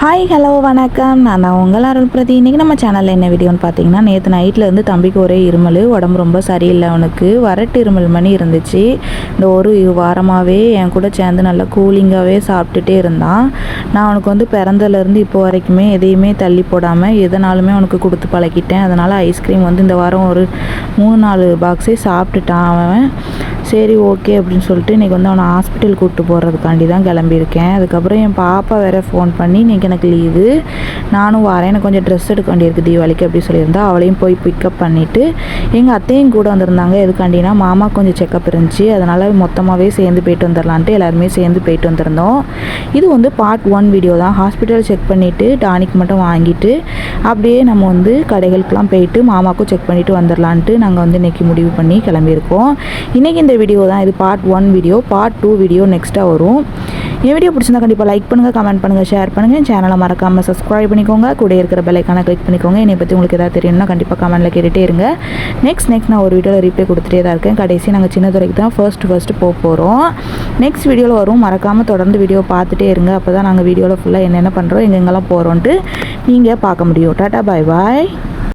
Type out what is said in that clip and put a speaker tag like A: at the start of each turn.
A: Hi hello வணக்கம். நான் தான் உங்கள் அருள்பிரதி. இன்றைக்கி நம்ம சேனலில் என்ன வீடியோன்னு பார்த்தீங்கன்னா, நேற்று நைட்டில் இருந்து தம்பிக்கு ஒரே இருமல், உடம்பு ரொம்ப சரியில்லை. அவனுக்கு வரட்டு இருமல் மணி இருந்துச்சு. இந்த ஒரு வாரமாகவே என் கூட சேர்ந்து நல்லா கூலிங்காகவே சாப்பிட்டுட்டே இருந்தான். நான் அவனுக்கு வந்து பிறந்தலேருந்து இப்போ வரைக்குமே எதையுமே தள்ளி போடாமல் எதனாலுமே அவனுக்கு கொடுத்து பழக்கிட்டேன். அதனால் ஐஸ்கிரீம் வந்து இந்த வாரம் ஒரு 3-4 பாக்ஸே சாப்பிட்டுட்டான் அவன். சரி ஓகே அப்படின்னு சொல்லிட்டு இன்றைக்கி வந்து அவனை ஹாஸ்பிட்டல் கூப்பிட்டு போகிறதுக்காண்டி தான் கிளம்பியிருக்கேன். அதுக்கப்புறம் என் பாப்பா வேறு ஃபோன் பண்ணி இன்றைக்கி எனக்கு லீவு, நானும் வரேன், எனக்கு கொஞ்சம் ட்ரெஸ் எடுக்க வேண்டியிருக்கு தீபாவளிக்கு அப்படி சொல்லியிருந்தா. அவளையும் போய் பிக்கப் பண்ணிவிட்டு எங்கள் அத்தையும் கூட வந்திருந்தாங்க. எதுக்காண்டினா மாமா கொஞ்சம் செக்கப் இருந்துச்சு, அதனால் மொத்தமாகவே சேர்ந்து போயிட்டு வந்துடலான்ட்டு எல்லாருமே சேர்ந்து போயிட்டு வந்திருந்தோம். இது வந்து பார்ட் 1 வீடியோ தான். ஹாஸ்பிட்டல் செக் பண்ணிவிட்டு டானிக் மட்டும் வாங்கிட்டு அப்படியே நம்ம வந்து கடைகளுக்கெலாம் போயிட்டு மாமாவுக்கும் செக் பண்ணிவிட்டு வந்துடலான்ட்டு நாங்கள் வந்து இன்றைக்கி முடிவு பண்ணி கிளம்பியிருக்கோம். இன்றைக்கி இந்த வீடியோ தான், இது பார்ட் 1 வீடியோ. பார்ட் 2 வீடியோ நெக்ஸ்ட்டாக வரும். என் வீடியோ பிடிச்சிருந்தா கண்டிப்பாக லைக் பண்ணுங்கள், கமெண்ட் பண்ணுங்கள், ஷேர் பண்ணுங்கள். என் சேனலை மறக்காமல் சப்ஸ்கிரைப் பண்ணிக்கோங்க. கூட இருக்கிற பெல் ஐக்கானை கிளிக் பண்ணிக்கோங்க. என்னை பற்றி உங்களுக்கு எதாவது தெரியும்னா கண்டிப்பாக கமெண்ட்டில் கேட்டுகிட்டே இருங்க. நெக்ஸ்ட் நான் ஒரு வீடியோவில் ரிப்ளை கொடுத்துட்டே தான் இருக்கேன். கடைசி நாங்கள் சின்னதுரைக்கு தான் ஃபர்ஸ்ட்டு போக போகிறோம். நெக்ஸ்ட் வீடியோவில் வரும். மறக்காமல் தொடர்ந்து வீடியோ பார்த்துட்டே இருங்க. அப்போ தான் நாங்கள் வீடியோவில் ஃபுல்லாக என்னென்ன பண்ணுறோம், எங்கெங்கெல்லாம் போகிறோன்ட்டு நீங்கள் பார்க்க முடியும். டாட்டா பாய் பாய்.